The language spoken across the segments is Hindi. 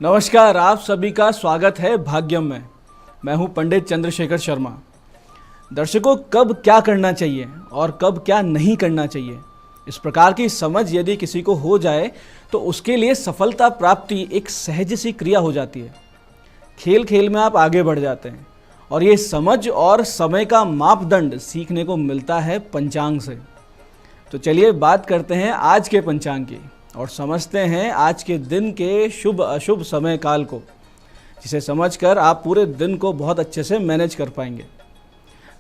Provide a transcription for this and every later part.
नमस्कार, आप सभी का स्वागत है भाग्यम में। मैं हूं पंडित चंद्रशेखर शर्मा। दर्शकों, कब क्या करना चाहिए और कब क्या नहीं करना चाहिए, इस प्रकार की समझ यदि किसी को हो जाए तो उसके लिए सफलता प्राप्ति एक सहज सी क्रिया हो जाती है। खेल खेल में आप आगे बढ़ जाते हैं और ये समझ और समय का मापदंड सीखने को मिलता है पंचांग से। तो चलिए बात करते हैं आज के पंचांग की और समझते हैं आज के दिन के शुभ अशुभ समय काल को, जिसे समझकर आप पूरे दिन को बहुत अच्छे से मैनेज कर पाएंगे।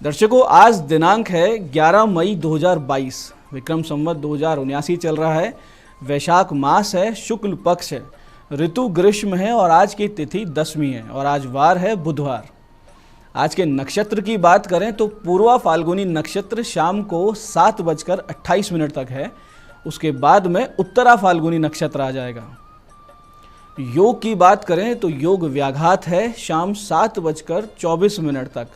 दर्शकों, आज दिनांक है 11 मई 2022, विक्रम संवत 2079 चल रहा है। वैशाख मास है, शुक्ल पक्ष है, ऋतु ग्रीष्म है और आज की तिथि दशमी है और आज वार है बुधवार। आज के नक्षत्र की बात करें तो पूर्वा फाल्गुनी नक्षत्र शाम को 7:28 तक है। उसके बाद में उत्तरा फाल्गुनी नक्षत्र आ जाएगा। योग की बात करें तो योग व्याघात है शाम 7:24 तक।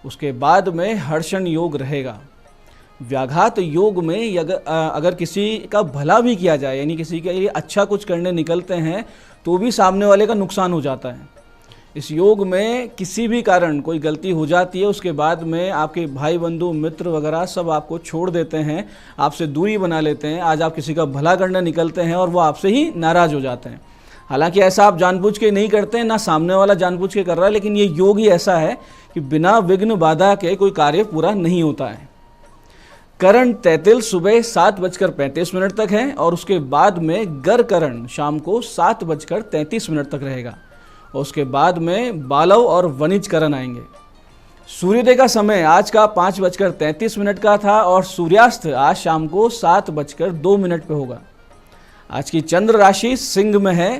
उसके बाद में हर्षण योग रहेगा। व्याघात योग में अगर किसी का भला भी किया जाए, यानी किसी के लिए अच्छा कुछ करने निकलते हैं तो भी सामने वाले का नुकसान हो जाता है। इस योग में किसी भी कारण कोई गलती हो जाती है, उसके बाद में आपके भाई बंधु मित्र वगैरह सब आपको छोड़ देते हैं, आपसे दूरी बना लेते हैं। आज आप किसी का भला करने निकलते हैं और वो आपसे ही नाराज़ हो जाते हैं। हालांकि ऐसा आप जानबूझ के नहीं करते हैं, ना सामने वाला जानबूझ के कर रहा है, लेकिन ये योग ही ऐसा है कि बिना विघ्न बाधा के कोई कार्य पूरा नहीं होता है। करण तैतिल सुबह 7:35 तक है और उसके बाद में गर करण शाम को 7:33 तक रहेगा और उसके बाद में बालव और वनिज करण आएंगे। सूर्योदय का समय आज का 5:33 का था और सूर्यास्त आज शाम को 7:02 पे होगा। आज की चंद्र राशि सिंह में है,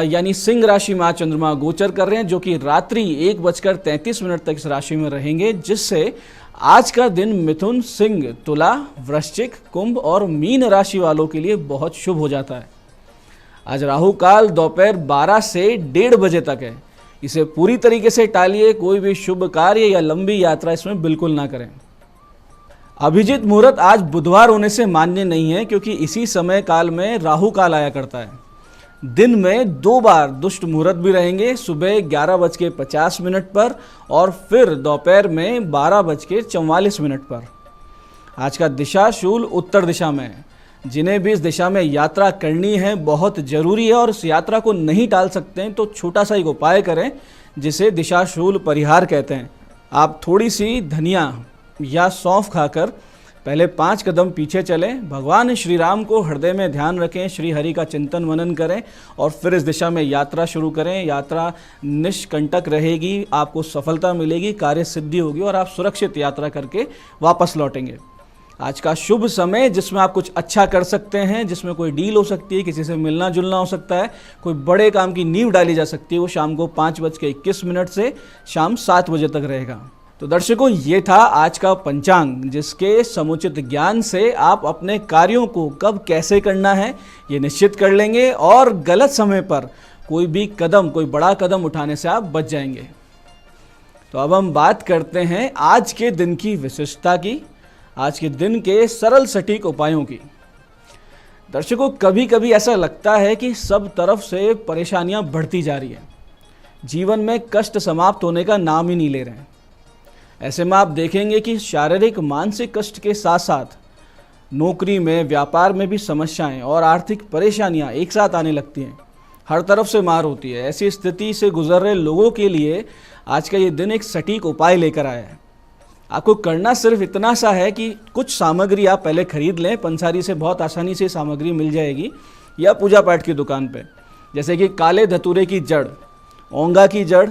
यानी सिंह राशि में आज चंद्रमा गोचर कर रहे हैं, जो कि रात्रि 1:33 तक इस राशि में रहेंगे, जिससे आज का दिन मिथुन, सिंह, तुला, वृश्चिक, कुंभ और मीन राशि वालों के लिए बहुत शुभ हो जाता है। आज राहु काल दोपहर 12 से 1:30 बजे तक है। इसे पूरी तरीके से टालिए। कोई भी शुभ कार्य या लंबी यात्रा इसमें बिल्कुल ना करें। अभिजीत मुहूर्त आज बुधवार होने से मान्य नहीं है, क्योंकि इसी समय काल में राहु काल आया करता है। दिन में 2 बार दुष्ट मुहूर्त भी रहेंगे, सुबह 11:50 पर और फिर दोपहर में 12:44 पर। आज का दिशा शूल उत्तर दिशा में है। जिन्हें भी इस दिशा में यात्रा करनी है बहुत ज़रूरी है और इस यात्रा को नहीं टाल सकते हैं तो छोटा सा एक उपाय करें, जिसे दिशाशूल परिहार कहते हैं। आप थोड़ी सी धनिया या सौंफ खाकर पहले 5 कदम पीछे चलें, भगवान श्री राम को हृदय में ध्यान रखें, श्री हरि का चिंतन मनन करें और फिर इस दिशा में यात्रा शुरू करें। यात्रा निष्कंटक रहेगी, आपको सफलता मिलेगी, कार्य सिद्धि होगी और आप सुरक्षित यात्रा करके वापस लौटेंगे। आज का शुभ समय जिसमें आप कुछ अच्छा कर सकते हैं, जिसमें कोई डील हो सकती है, किसी से मिलना जुलना हो सकता है, कोई बड़े काम की नींव डाली जा सकती है, वो शाम को 5:21 से शाम 7 बजे तक रहेगा। तो दर्शकों, ये था आज का पंचांग, जिसके समुचित ज्ञान से आप अपने कार्यों को कब कैसे करना है ये निश्चित कर लेंगे और गलत समय पर कोई भी कदम, कोई बड़ा कदम उठाने से आप बच जाएंगे। तो अब हम बात करते हैं आज के दिन की विशिष्टता की, आज के दिन के सरल सटीक उपायों की। दर्शकों, कभी कभी ऐसा लगता है कि सब तरफ से परेशानियां बढ़ती जा रही हैं, जीवन में कष्ट समाप्त होने का नाम ही नहीं ले रहे हैं। ऐसे में आप देखेंगे कि शारीरिक मानसिक कष्ट के साथ साथ नौकरी में, व्यापार में भी समस्याएं और आर्थिक परेशानियां एक साथ आने लगती हैं। हर तरफ से मार होती है। ऐसी स्थिति से गुजर रहे लोगों के लिए आज का ये दिन एक सटीक उपाय लेकर आया है। आपको करना सिर्फ इतना सा है कि कुछ सामग्री आप पहले खरीद लें। पंसारी से बहुत आसानी से सामग्री मिल जाएगी या पूजा पाठ की दुकान पे, जैसे कि काले धतूरे की जड़, ओंगा की जड़,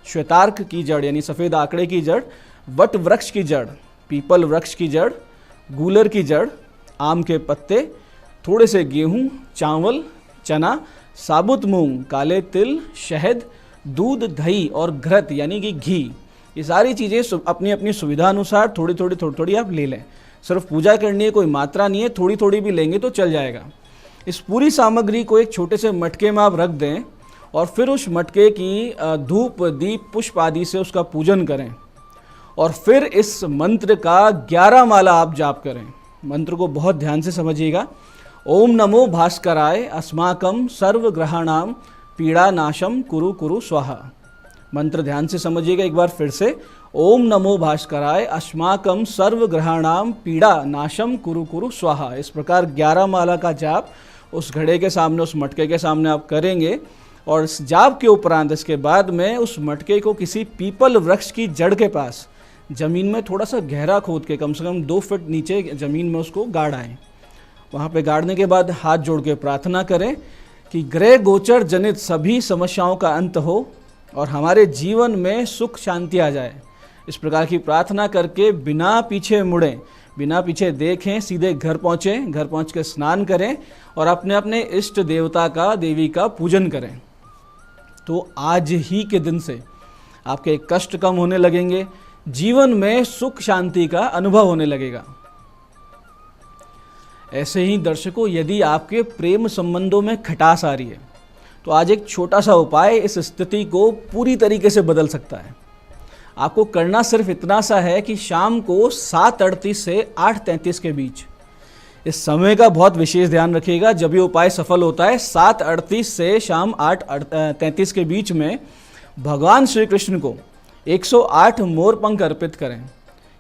श्वेतार्क की जड़ यानी सफ़ेद आंकड़े की जड़, वट वृक्ष की जड़, पीपल वृक्ष की जड़, गूलर की जड़, आम के पत्ते, थोड़े से गेहूँ, चावल, चना, साबुत मूंग, काले तिल, शहद, दूध, दही और घृत यानी कि घी, ये सारी चीज़ें अपनी अपनी सुविधा अनुसार थोड़ी थोड़ी आप ले लें। सिर्फ पूजा करनी है, कोई मात्रा नहीं है, थोड़ी थोड़ी भी लेंगे तो चल जाएगा। इस पूरी सामग्री को एक छोटे से मटके में आप रख दें और फिर उस मटके की धूप, दीप, पुष्प आदि से उसका पूजन करें और फिर इस मंत्र का 11 माला आप जाप करें। मंत्र को बहुत ध्यान से समझिएगा। ओम नमो भास्कराय अस्माकं सर्वग्रहाणाम पीड़ा नाशम कुरु कुरु स्वाहा। मंत्र ध्यान से समझिएगा एक बार फिर से। ओम नमो भास्कराय अस्माकम सर्व ग्रहाणाम पीड़ा नाशम कुरु कुरु स्वाहा। इस प्रकार 11 माला का जाप उस घड़े के सामने, उस मटके के सामने आप करेंगे और इस जाप के उपरांत इसके बाद में उस मटके को किसी पीपल वृक्ष की जड़ के पास ज़मीन में थोड़ा सा गहरा खोद के कम से कम 2 फीट नीचे ज़मीन में उसको गाड़ आएँ। वहाँ पे गाड़ने के बाद हाथ जोड़ के प्रार्थना करें कि ग्रह गोचर जनित सभी समस्याओं का अंत हो और हमारे जीवन में सुख शांति आ जाए। इस प्रकार की प्रार्थना करके बिना पीछे मुड़ें, बिना पीछे देखें सीधे घर पहुँचें। घर पहुँच के स्नान करें और अपने अपने इष्ट देवता का, देवी का पूजन करें। तो आज ही के दिन से आपके कष्ट कम होने लगेंगे, जीवन में सुख शांति का अनुभव होने लगेगा। ऐसे ही दर्शकों, यदि आपके प्रेम संबंधों में खटास आ रही है तो आज एक छोटा सा उपाय इस स्थिति को पूरी तरीके से बदल सकता है। आपको करना सिर्फ इतना सा है कि शाम को 7:38 से 8:33 के बीच, इस समय का बहुत विशेष ध्यान रखिएगा जब ये उपाय सफल होता है, 7:38 से शाम 8:33 के बीच में भगवान श्री कृष्ण को 108 मोर पंख अर्पित करें।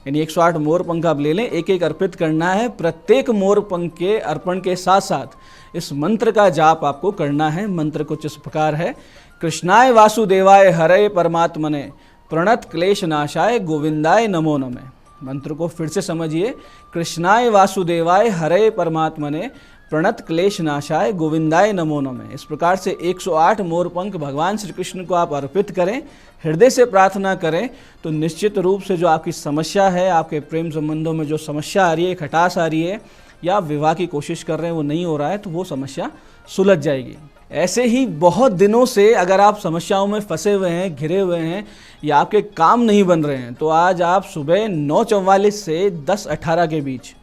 यानी 108 मोर पंख आप ले लें, एक एक अर्पित करना है। प्रत्येक मोर पंख के अर्पण के साथ साथ इस मंत्र का जाप आपको करना है। मंत्र कुछ इस प्रकार है। कृष्णाय वासुदेवाय हरे परमात्मने प्रणत क्लेश नाशाय गोविंदाय नमो नमः। मंत्र को फिर से समझिए। कृष्णाय वासुदेवाय हरे परमात्मने प्रणत क्लेश नाशाय गोविंदाय नमो नमः। इस प्रकार से 108 मोर पंख भगवान श्री कृष्ण को आप अर्पित करें, हृदय से प्रार्थना करें तो निश्चित रूप से जो आपकी समस्या है, आपके प्रेम संबंधों में जो समस्या आ रही है, खटास आ रही है या विवाह की कोशिश कर रहे हैं वो नहीं हो रहा है, तो वो समस्या सुलझ जाएगी। ऐसे ही बहुत दिनों से अगर आप समस्याओं में फंसे हुए हैं, घिरे हुए हैं या आपके काम नहीं बन रहे हैं, तो आज आप सुबह 9:44 से 10:18 के बीच,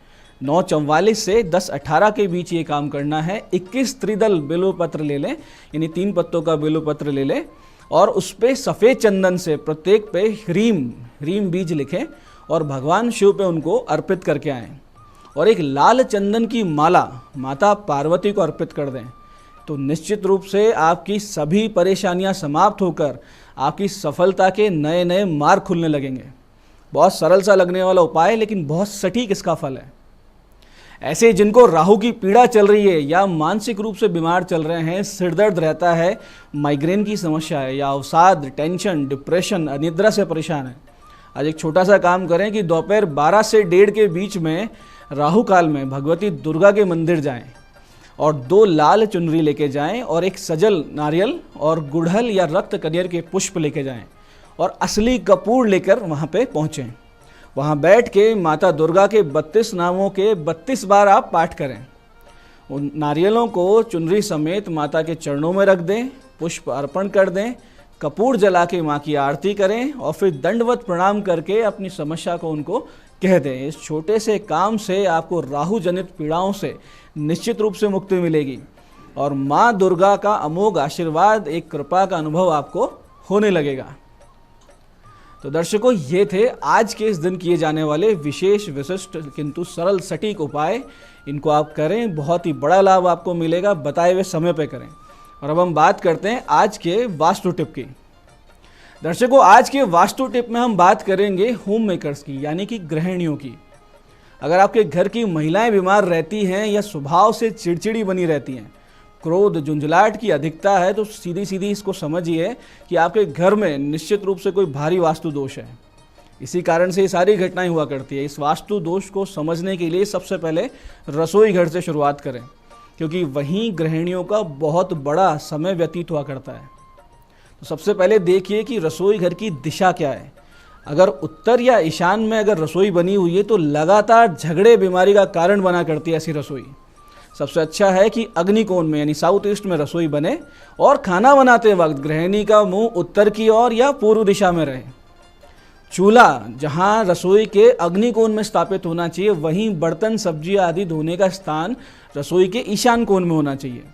9:44 से 10:18 के बीच ये काम करना है। 21 त्रिदल बिल्वपत्र ले लें, यानी 3 पत्तों का बिल्वपत्र ले लें और उस पर सफ़ेद चंदन से प्रत्येक पे ह्रीम बीज लिखें और भगवान शिव पे उनको अर्पित करके आएँ। और एक लाल चंदन की माला माता पार्वती को अर्पित कर दें। तो निश्चित रूप से आपकी सभी परेशानियां समाप्त होकर आपकी सफलता के नए नए मार्ग खुलने लगेंगे। बहुत सरल सा लगने वाला उपाय, लेकिन बहुत सटीक इसका फल है। ऐसे जिनको राहु की पीड़ा चल रही है या मानसिक रूप से बीमार चल रहे हैं, सिर दर्द रहता है, माइग्रेन की समस्या है या अवसाद, टेंशन, डिप्रेशन, अनिद्रा से परेशान है, आज एक छोटा सा काम करें कि दोपहर 12 से 1:30 के बीच में राहु काल में भगवती दुर्गा के मंदिर जाएं और 2 लाल चुनरी लेके जाएं और एक सजल नारियल और गुड़हल या रक्त कनेर के पुष्प लेके जाएं और असली कपूर लेकर वहाँ पे पहुँचें। वहाँ बैठ के माता दुर्गा के 32 नामों के 32 बार आप पाठ करें। उन नारियलों को चुनरी समेत माता के चरणों में रख दें, पुष्प अर्पण कर दें, कपूर जला के माँ की आरती करें और फिर दंडवत प्रणाम करके अपनी समस्या को उनको कह दें। इस छोटे से काम से आपको राहु जनित पीड़ाओं से निश्चित रूप से मुक्ति मिलेगी और माँ दुर्गा का अमोघ आशीर्वाद, एक कृपा का अनुभव आपको होने लगेगा। तो दर्शकों, ये थे आज के इस दिन किए जाने वाले विशेष, विशिष्ट किंतु सरल सटीक उपाय। इनको आप करें, बहुत ही बड़ा लाभ आपको मिलेगा। बताए हुए समय पे करें। और अब हम बात करते हैं आज के वास्तु टिप की। दर्शकों, आज के वास्तु टिप में हम बात करेंगे होम मेकर्स की, यानी कि गृहिणियों की। अगर आपके घर की महिलाएं बीमार रहती हैं या स्वभाव से चिड़चिड़ी बनी रहती हैं, क्रोध, झुंझलाहट की अधिकता है, तो सीधी सीधी इसको समझिए कि आपके घर में निश्चित रूप से कोई भारी वास्तु दोष है। इसी कारण से ये सारी घटनाएं हुआ करती है। इस वास्तु दोष को समझने के लिए सबसे पहले रसोई घर से शुरुआत करें, क्योंकि वहीं गृहिणियों का बहुत बड़ा समय व्यतीत हुआ करता है। तो सबसे पहले देखिए कि रसोई घर की दिशा क्या है। अगर उत्तर या ईशान में अगर रसोई बनी हुई है तो लगातार झगड़े, बीमारी का कारण बना करती है ऐसी रसोई। सबसे अच्छा है कि अग्निकोण में, यानी साउथ ईस्ट में रसोई बने और खाना बनाते वक्त गृहिणी का मुंह उत्तर की ओर या पूर्व दिशा में रहे। चूल्हा जहां रसोई के अग्निकोण में स्थापित होना चाहिए, वहीं बर्तन, सब्जी आदि धोने का स्थान रसोई के ईशान कोण में होना चाहिए।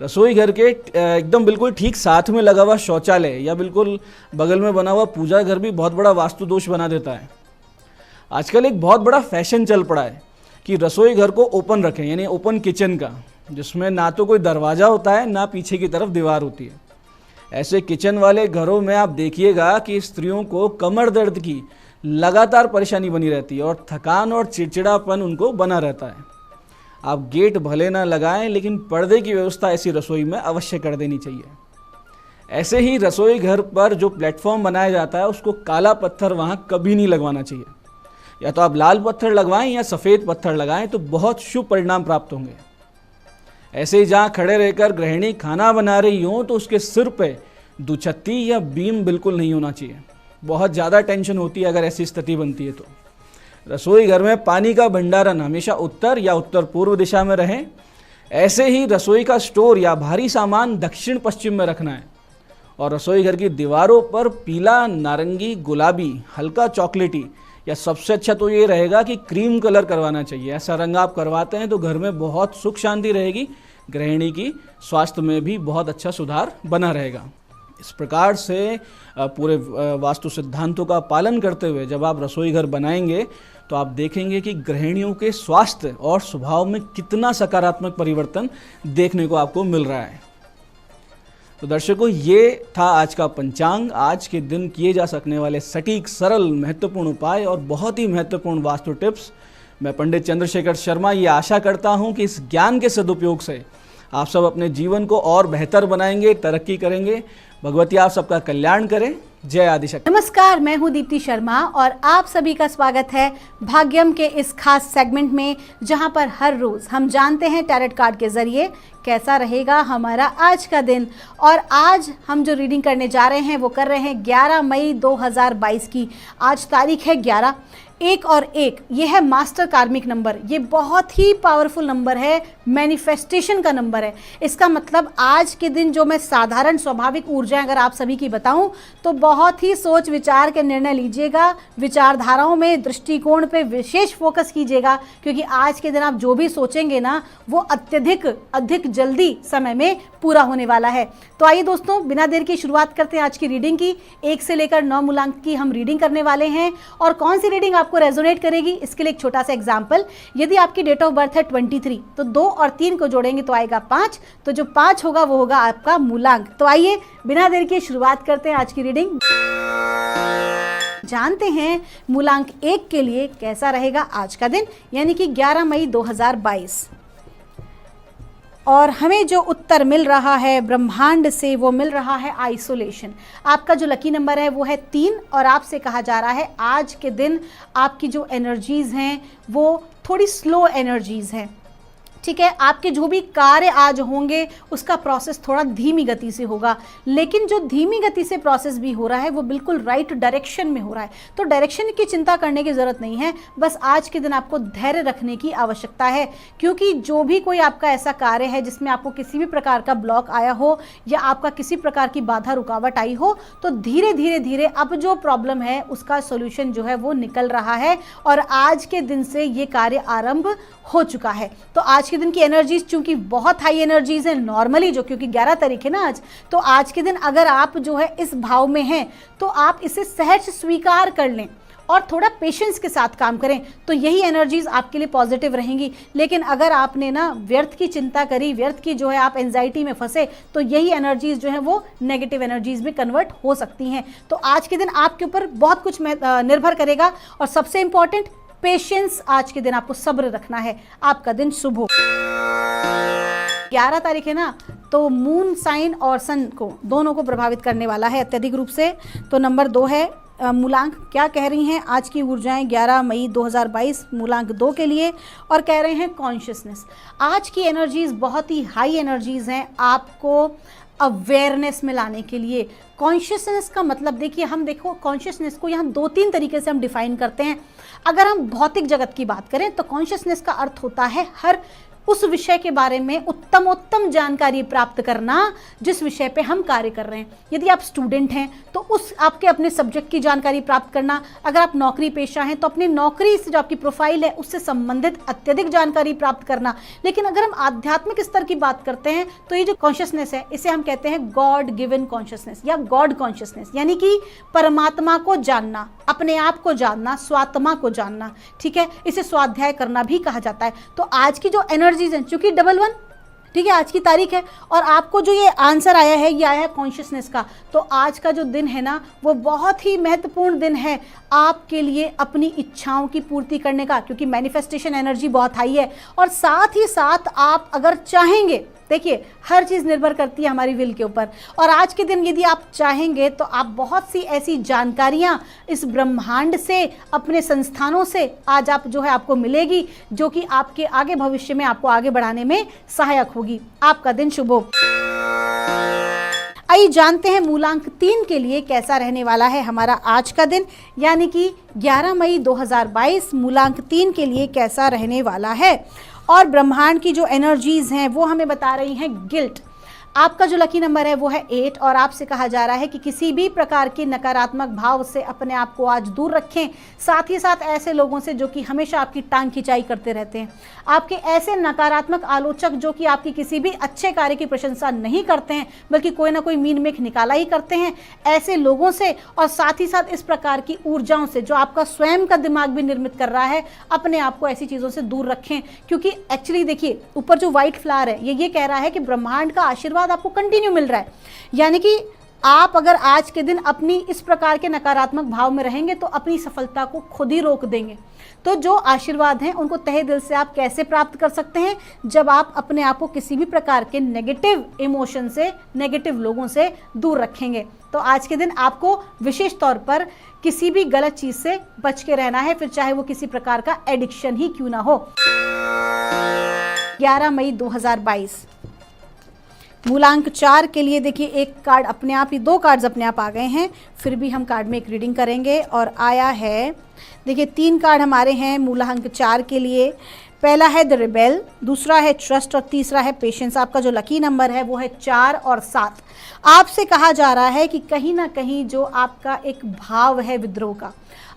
रसोई घर के एकदम बिल्कुल ठीक साथ में लगा हुआ शौचालय या बिल्कुल बगल में बना हुआ पूजा घर भी बहुत बड़ा वास्तु दोष बना देता है। आजकल एक बहुत बड़ा फैशन चल पड़ा है कि रसोई घर को ओपन रखें, यानी ओपन किचन का। जिसमें ना तो कोई दरवाज़ा होता है ना पीछे की तरफ दीवार होती है। ऐसे किचन वाले घरों में आप देखिएगा कि स्त्रियों को कमर दर्द की लगातार परेशानी बनी रहती है और थकान और चिड़चिड़ापन उनको बना रहता है। आप गेट भले ना लगाएं, लेकिन पर्दे की व्यवस्था ऐसी रसोई में अवश्य कर देनी चाहिए। ऐसे ही रसोई घर पर जो प्लेटफॉर्म बनाया जाता है उसको काला पत्थर वहाँ कभी नहीं लगवाना चाहिए। या तो आप लाल पत्थर लगवाएं या सफ़ेद पत्थर लगाएं तो बहुत शुभ परिणाम प्राप्त होंगे। ऐसे ही जहाँ खड़े रहकर गृहिणी खाना बना रही हो तो उसके सिर पे दुछत्ती या बीम बिल्कुल नहीं होना चाहिए। बहुत ज़्यादा टेंशन होती है अगर ऐसी स्थिति बनती है तो। रसोई घर में पानी का भंडारण हमेशा उत्तर या उत्तर पूर्व दिशा में रहे। ऐसे ही रसोई का स्टोर या भारी सामान दक्षिण पश्चिम में रखना है। और रसोई घर की दीवारों पर पीला, नारंगी, गुलाबी, हल्का चॉकलेटी या सबसे अच्छा तो ये रहेगा कि क्रीम कलर करवाना चाहिए। ऐसा रंग आप करवाते हैं तो घर में बहुत सुख शांति रहेगी, गृहिणी की स्वास्थ्य में भी बहुत अच्छा सुधार बना रहेगा। इस प्रकार से पूरे वास्तु सिद्धांतों का पालन करते हुए जब आप रसोई घर बनाएंगे तो आप देखेंगे कि गृहिणियों के स्वास्थ्य और स्वभाव में कितना सकारात्मक परिवर्तन देखने को आपको मिल रहा है। तो दर्शकों, ये था आज का पंचांग। आज के दिन किए जा सकने वाले सटीक, सरल, महत्वपूर्ण उपाय और बहुत ही महत्वपूर्ण वास्तु टिप्स। मैं पंडित चंद्रशेखर शर्मा ये आशा करता हूँ कि इस ज्ञान के सदुपयोग से आप सब अपने जीवन को और बेहतर बनाएंगे, तरक्की करेंगे। भगवती आप सबका कल्याण करे। जय आदिशक्ति। नमस्कार, मैं हूं दीप्ति शर्मा और आप सभी का स्वागत है भाग्यम के इस खास सेगमेंट में, जहां पर हर रोज हम जानते हैं टैरेट कार्ड के जरिए कैसा रहेगा हमारा आज का दिन। और आज हम जो रीडिंग करने जा रहे हैं वो कर रहे हैं 11 मई 2022 की। आज तारीख है 11। 1 और 1 ये है मास्टर कार्मिक नंबर। ये बहुत ही पावरफुल नंबर है, मैनिफेस्टेशन का नंबर है। इसका मतलब आज के दिन जो मैं साधारण स्वाभाविक ऊर्जाएं अगर आप सभी की बताऊं तो बहुत ही सोच विचार के निर्णय लीजिएगा। विचारधाराओं में, दृष्टिकोण पे विशेष फोकस कीजिएगा, क्योंकि आज के दिन आप जो भी सोचेंगे ना वो अधिक जल्दी समय में पूरा होने वाला है। तो आइए दोस्तों, बिना देर की शुरुआत करते हैं आज की रीडिंग की। 1 से लेकर 9 मूलांक की हम रीडिंग करने वाले हैं। और कौन सी रीडिंग आपको रेजोनेट करेगी, इसके लिए एक छोटा सा एग्जांपल। यदि आपकी डेट ऑफ बर्थ है 23 तो 2 और 3 को जोड़ेंगे तो आएगा 5। तो जो 5 होगा वो होगा आपका मूलांक। तो आइए बिना देर की शुरुआत करते हैं आज की रीडिंग। जानते हैं मूलांक 1 के लिए कैसा रहेगा आज का दिन, यानी कि 11 मई 2022। और हमें जो उत्तर मिल रहा है ब्रह्मांड से वो मिल रहा है आइसोलेशन। आपका जो लकी नंबर है वो है 3 और आपसे कहा जा रहा है आज के दिन आपकी जो एनर्जीज़ हैं वो थोड़ी स्लो एनर्जीज़ हैं। ठीक है, आपके जो भी कार्य आज होंगे उसका प्रोसेस थोड़ा धीमी गति से होगा, लेकिन जो धीमी गति से प्रोसेस भी हो रहा है वो बिल्कुल राइट डायरेक्शन में हो रहा है। तो डायरेक्शन की चिंता करने की ज़रूरत नहीं है, बस आज के दिन आपको धैर्य रखने की आवश्यकता है। क्योंकि जो भी कोई आपका ऐसा कार्य है जिसमें आपको किसी भी प्रकार का ब्लॉक आया हो या आपका किसी प्रकार की बाधा रुकावट आई हो, तो धीरे धीरे अब जो प्रॉब्लम है उसका सोल्यूशन जो है वो निकल रहा है और आज के दिन से ये कार्य आरंभ हो चुका है। तो आज के दिन की एनर्जीज चूंकि बहुत हाई एनर्जीज है नॉर्मली, जो क्योंकि 11 तारीख है ना आज, तो आज के दिन अगर आप जो है इस भाव में हैं तो आप इसे सहज स्वीकार कर लें और थोड़ा पेशेंस के साथ काम करें, तो यही एनर्जीज आपके लिए पॉजिटिव रहेंगी। लेकिन अगर आपने ना व्यर्थ की चिंता करी, व्यर्थ की जो है आप एंजाइटी में फंसे, तो यही एनर्जीज जो है वो नेगेटिव एनर्जीज में कन्वर्ट हो सकती हैं। तो आज के दिन आपके ऊपर बहुत कुछ निर्भर करेगा और सबसे इंपॉर्टेंट पेशेंस। आज के दिन आपको सब्र रखना है। आपका दिन शुभ हो। 11 तारीख है ना, तो मून साइन और सन को दोनों को प्रभावित करने वाला है अत्यधिक रूप से। तो नंबर 2 है मूलांक। क्या कह रही हैं आज की ऊर्जाएं 11 मई 2022 मूलांक 2 के लिए, और कह रहे हैं कॉन्शियसनेस। आज की एनर्जीज बहुत ही हाई एनर्जीज हैं आपको अवेयरनेस में लाने के लिए। कॉन्शियसनेस का मतलब देखिए, हम देखो कॉन्शियसनेस को यहाँ 2-3 तरीके से हम डिफाइन करते हैं। अगर हम भौतिक जगत की बात करें तो कॉन्शियसनेस का अर्थ होता है हर उस विषय के बारे में उत्तम जानकारी प्राप्त करना जिस विषय पे हम कार्य कर रहे हैं। यदि आप स्टूडेंट हैं तो उस आपके अपने सब्जेक्ट की जानकारी प्राप्त करना, अगर आप नौकरी पेशा हैं तो अपनी नौकरी से जो आपकी प्रोफाइल है उससे संबंधित अत्यधिक जानकारी प्राप्त करना। लेकिन अगर हम आध्यात्मिक स्तर की बात करते हैं तो ये जो कॉन्शियसनेस है इसे हम कहते हैं गॉड गिवन कॉन्शियसनेस या गॉड कॉन्शियसनेस, यानी कि परमात्मा को जानना, अपने आप को जानना, स्वात्मा को जानना। ठीक है, इसे स्वाध्याय करना भी कहा जाता है। तो आज की जो एनर्जीज हैं, चूंकि 11 ठीक है, आज की तारीख है और आपको जो ये आंसर आया है, ये आया है कॉन्शियसनेस का। तो आज का जो दिन है ना, वो बहुत ही महत्वपूर्ण दिन है आपके लिए अपनी इच्छाओं की पूर्ति करने का, क्योंकि मैनिफेस्टेशन एनर्जी बहुत हाई है। और साथ ही साथ आप अगर चाहेंगे, देखिए हर चीज़ निर्भर करती है हमारी विल के ऊपर, और आज के दिन यदि आप चाहेंगे तो आप बहुत सी ऐसी जानकारियां इस ब्रह्मांड से, अपने संस्थानों से आज आप जो है आपको मिलेगी, जो कि आपके आगे भविष्य में आपको आगे बढ़ाने में सहायक होगी। आपका दिन शुभ हो। आइए जानते हैं मूलांक 3 के लिए कैसा रहने वाला है हमारा आज का दिन, यानी कि 11 मई 2022 मूलांक 3 के लिए कैसा रहने वाला है। और ब्रह्मांड की जो एनर्जीज हैं वो हमें बता रही हैं गिल्ट। आपका जो लकी नंबर है वो है 8 और आपसे कहा जा रहा है कि किसी भी प्रकार के नकारात्मक भाव से अपने आप को आज दूर रखें। साथ ही साथ ऐसे लोगों से जो कि हमेशा आपकी टांग खिंचाई करते रहते हैं, आपके ऐसे नकारात्मक आलोचक जो कि आपकी किसी भी अच्छे कार्य की प्रशंसा नहीं करते हैं बल्कि कोई ना कोई मीन मेख निकाला ही करते हैं, ऐसे लोगों से और साथ ही साथ इस प्रकार की ऊर्जाओं से जो आपका स्वयं का दिमाग भी निर्मित कर रहा है, अपने आप को ऐसी चीज़ों से दूर रखें। क्योंकि एक्चुअली देखिए ऊपर जो व्हाइट फ्लावर है ये कह रहा है कि ब्रह्मांड का आशीर्वाद आपको कंटिन्यू मिल रहा है, यानी कि आप अगर आज के दिन अपनी इस प्रकार के नकारात्मक भाव में रहेंगे तो अपनी सफलता को खुद ही रोक देंगे। तो जो आशीर्वाद हैं उनको तहे दिल से आप कैसे प्राप्त कर सकते हैं, जब आप अपने आप को किसी भी प्रकार के नेगेटिव इमोशन से, नेगेटिव लोगों से दूर रखेंगे। तो आज के दिन आपको विशेष तौर पर किसी भी गलत चीज से बच के रहना है, फिर चाहे वो किसी प्रकार का एडिक्शन ही क्यों ना हो। 11 मई 2022 मूलांक 4 के लिए देखिए एक कार्ड अपने आप ही, 2 कार्ड्स अपने आप आ गए हैं, फिर भी हम कार्ड में एक रीडिंग करेंगे। और आया है देखिए 3 कार्ड हमारे हैं मूलांक 4 के लिए। पहला है द रिबेल, दूसरा है ट्रस्ट और तीसरा है पेशेंस। आपका जो लकी नंबर है वो है 4 और 7। आपसे कहा जा रहा है कि कहीं ना कहीं जो आपका एक भाव है विद्रोह का,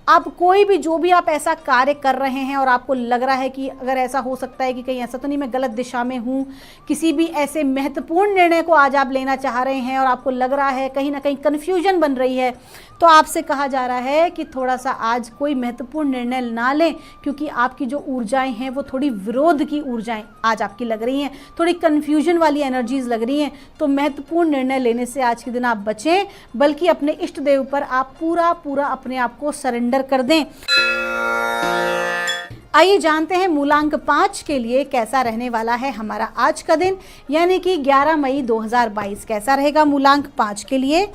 आप कोई भी जो भी आप ऐसा कार्य कर रहे हैं और आपको लग रहा है कि अगर ऐसा हो सकता है कि कहीं ऐसा तो नहीं मैं गलत दिशा में हूँ, किसी भी ऐसे महत्वपूर्ण निर्णय को आज आप लेना चाह रहे हैं और आपको लग रहा है कहीं ना कहीं कन्फ्यूजन बन रही है, तो आपसे कहा जा रहा है कि थोड़ा सा आज कोई महत्वपूर्ण निर्णय ना लें, क्योंकि आपकी जो ऊर्जाएं हैं वो थोड़ी विरोध की ऊर्जाएं आज आपकी लग रही हैं, थोड़ी कन्फ्यूजन वाली एनर्जीज लग रही हैं। तो महत्वपूर्ण निर्णय लेने से आज के दिन आप बचें, बल्कि अपने इष्ट देव पर आप पूरा अपने आप को सरेंडर कर दें। आइए जानते हैं मूलांक 5 के लिए कैसा रहने वाला है हमारा आज का दिन, यानी कि 11 मई 2022 कैसा रहेगा मूलांक 5 के लिए।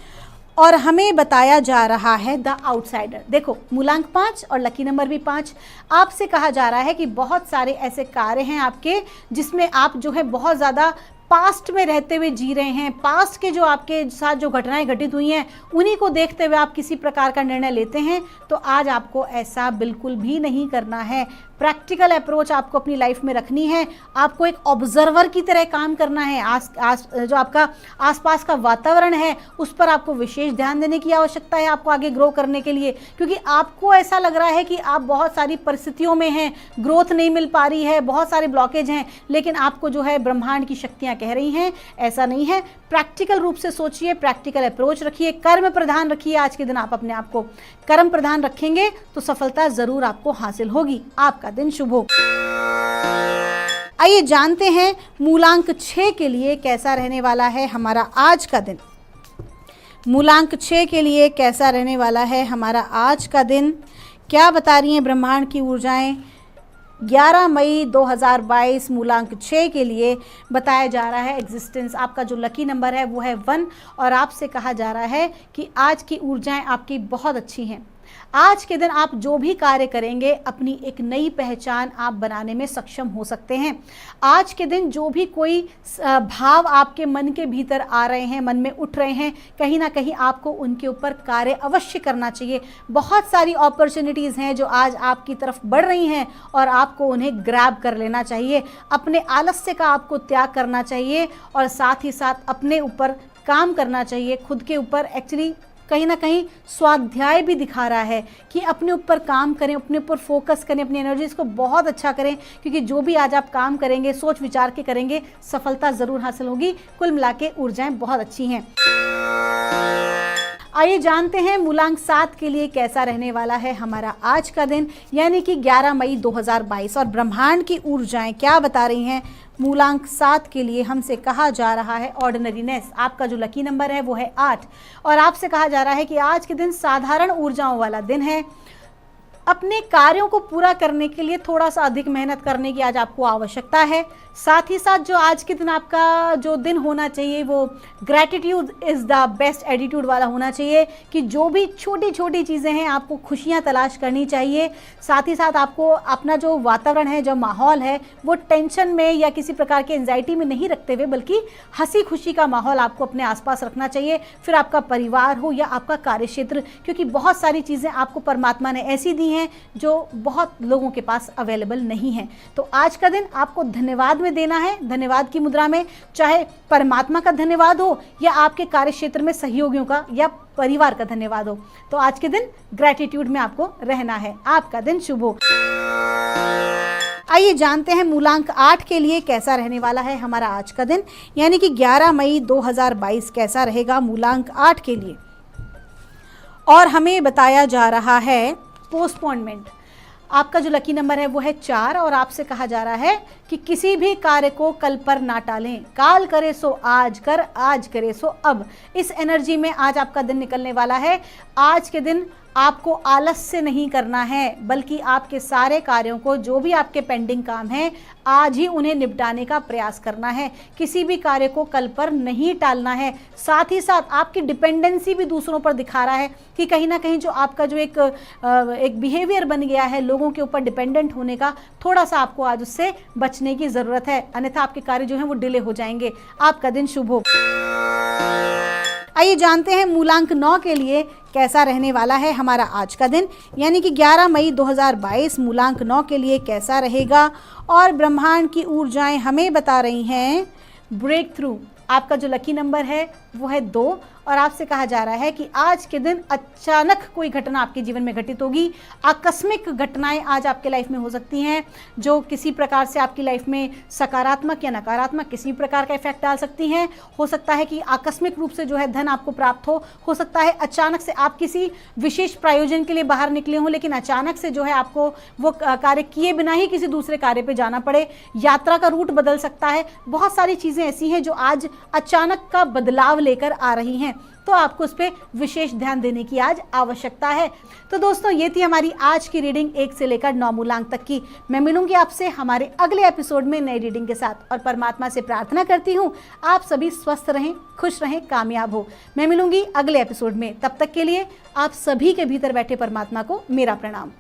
और हमें बताया जा रहा है द आउटसाइडर। देखो मूलांक 5 और लकी नंबर भी 5। आपसे कहा जा रहा है कि बहुत सारे ऐसे कार्य हैं आपके जिसमें आप जो है बहुत ज़्यादा पास्ट में रहते हुए जी रहे हैं। पास्ट के जो आपके साथ जो घटनाएं घटित हुई हैं उन्हीं को देखते हुए आप किसी प्रकार का निर्णय लेते हैं, तो आज आपको ऐसा बिल्कुल भी नहीं करना है। प्रैक्टिकल अप्रोच आपको अपनी लाइफ में रखनी है। आपको एक ऑब्जर्वर की तरह काम करना है। जो आपका आसपास का वातावरण है उस पर आपको विशेष ध्यान देने की आवश्यकता है आपको आगे ग्रो करने के लिए, क्योंकि आपको ऐसा लग रहा है कि आप बहुत सारी परिस्थितियों में हैं, ग्रोथ नहीं मिल पा रही है, बहुत सारे ब्लॉकेज हैं, लेकिन आपको जो है ब्रह्मांड की शक्तियाँ कह रही हैं ऐसा नहीं है। प्रैक्टिकल रूप से सोचिए, प्रैक्टिकल अप्रोच रखिए, कर्म प्रधान रखिए। आज के दिन आप अपने आप को कर्म प्रधान रखेंगे तो सफलता जरूर आपको हासिल होगी। आपका दिन शुभ हो। आइए जानते हैं मूलांक 6 के लिए कैसा रहने वाला है हमारा आज का दिन। मूलांक 6 के लिए कैसा रहने वाला है हमारा आज का दिन, क्या बता रही हैं ब्रह्मांड की ऊर्जाएं। 11 मई 2022 मूलांक 6 के लिए बताया जा रहा है एग्जिस्टेंस। आपका जो लकी नंबर है वो है 1 और आपसे कहा जा रहा है कि आज की ऊर्जाएं आपकी बहुत अच्छी हैं। आज के दिन आप जो भी कार्य करेंगे अपनी एक नई पहचान आप बनाने में सक्षम हो सकते हैं। आज के दिन जो भी कोई भाव आपके मन के भीतर आ रहे हैं, मन में उठ रहे हैं, कहीं ना कहीं आपको उनके ऊपर कार्य अवश्य करना चाहिए। बहुत सारी अपॉर्चुनिटीज़ हैं जो आज आपकी तरफ बढ़ रही हैं और आपको उन्हें ग्रैब कर लेना चाहिए। अपने आलस्य का आपको त्याग करना चाहिए और साथ ही साथ अपने ऊपर काम करना चाहिए। खुद के ऊपर एक्चुअली कहीं ना कहीं स्वाध्याय भी दिखा रहा है कि अपने ऊपर काम करें, अपने ऊपर फोकस करें, अपनी एनर्जीज को बहुत अच्छा करें, क्योंकि जो भी आज आप काम करेंगे सोच विचार के करेंगे, सफलता ज़रूर हासिल होगी। कुल मिला के ऊर्जाएं बहुत अच्छी हैं। आइए जानते हैं मूलांक 7 के लिए कैसा रहने वाला है हमारा आज का दिन, यानी कि 11 मई 2022, और ब्रह्मांड की ऊर्जाएं क्या बता रही हैं। मूलांक 7 के लिए हमसे कहा जा रहा है ऑर्डिनरीनेस। आपका जो लकी नंबर है वो है 8, और आपसे कहा जा रहा है कि आज के दिन साधारण ऊर्जाओं वाला दिन है। अपने कार्यों को पूरा करने के लिए थोड़ा सा अधिक मेहनत करने की आज आपको आवश्यकता है। साथ ही साथ जो आज के दिन आपका जो दिन होना चाहिए वो gratitude is the best attitude वाला होना चाहिए, कि जो भी छोटी छोटी चीज़ें हैं आपको खुशियां तलाश करनी चाहिए। साथ ही साथ आपको अपना जो वातावरण है, जो माहौल है, वो टेंशन में या किसी प्रकार की एंजाइटी में नहीं रखते हुए बल्कि हंसी खुशी का माहौल आपको अपने आसपास रखना चाहिए। फिर आपका परिवार हो या आपका कार्यक्षेत्र, क्योंकि बहुत सारी चीज़ें आपको परमात्मा ने ऐसी दी हैं जो बहुत लोगों के पास अवेलेबल नहीं है। तो आज का दिन आपको धन्यवाद में देना है, धन्यवाद की मुद्रा में, चाहे परमात्मा का धन्यवाद हो या आपके कार्यक्षेत्र में सहयोगियों का या परिवार का धन्यवाद हो। तो आज के दिन ग्रैटिट्यूड में आपको रहना है। आपका दिन शुभ हो। आइए जानते हैं मूलांक 8 के लिए कैसा रहने वाला है हमारा आज का दिन, यानी कि 11 मई 2022 कैसा रहेगा मूलांक 8 के लिए। और हमें बताया जा रहा है पोस्टपोनमेंट। आपका जो लकी नंबर है वो है 4, और आपसे कहा जा रहा है कि किसी भी कार्य को कल पर ना टालें। काल करे सो आज कर, आज करे सो अब। इस एनर्जी में आज आपका दिन निकलने वाला है। आज के दिन आपको आलस से नहीं करना है, बल्कि आपके सारे कार्यों को, जो भी आपके पेंडिंग काम हैं, आज ही उन्हें निपटाने का प्रयास करना है। किसी भी कार्य को कल पर नहीं टालना है। साथ ही साथ आपकी डिपेंडेंसी भी दूसरों पर दिखा रहा है कि कहीं ना कहीं जो आपका जो एक बिहेवियर बन गया है लोगों के ऊपर डिपेंडेंट होने का, थोड़ा सा आपको आज उससे बचने की ज़रूरत है, अन्यथा आपके कार्य जो हैं वो डिले हो जाएंगे। आपका दिन शुभ हो। आइए जानते हैं मूलांक 9 के लिए कैसा रहने वाला है हमारा आज का दिन, यानी कि 11 मई 2022 मूलांक 9 के लिए कैसा रहेगा। और ब्रह्मांड की ऊर्जाएं हमें बता रही हैं ब्रेक थ्रू। आपका जो लकी नंबर है वो है 2, और आपसे कहा जा रहा है कि आज के दिन अचानक कोई घटना आपके जीवन में घटित होगी। आकस्मिक घटनाएं आज आपके लाइफ में हो सकती हैं, जो किसी प्रकार से आपकी लाइफ में सकारात्मक या नकारात्मक किसी प्रकार का इफेक्ट डाल सकती हैं। हो सकता है कि आकस्मिक रूप से जो है धन आपको प्राप्त हो सकता है अचानक से आप किसी विशेष प्रयोजन के लिए बाहर निकले हों, लेकिन अचानक से जो है आपको वो कार्य किए बिना ही किसी दूसरे कार्य पर जाना पड़े। यात्रा का रूट बदल सकता है। बहुत सारी चीज़ें ऐसी हैं जो आज अचानक का बदलाव लेकर आ रही हैं, तो आपको उस पर विशेष ध्यान देने की आज आवश्यकता है। तो दोस्तों, ये थी हमारी आज की रीडिंग 1 से लेकर 9 मूलांक तक की। मैं मिलूंगी आपसे हमारे अगले एपिसोड में नई रीडिंग के साथ, और परमात्मा से प्रार्थना करती हूँ आप सभी स्वस्थ रहें, खुश रहें, कामयाब हो। मैं मिलूंगी अगले एपिसोड में। तब तक के लिए आप सभी के भीतर बैठे परमात्मा को मेरा प्रणाम।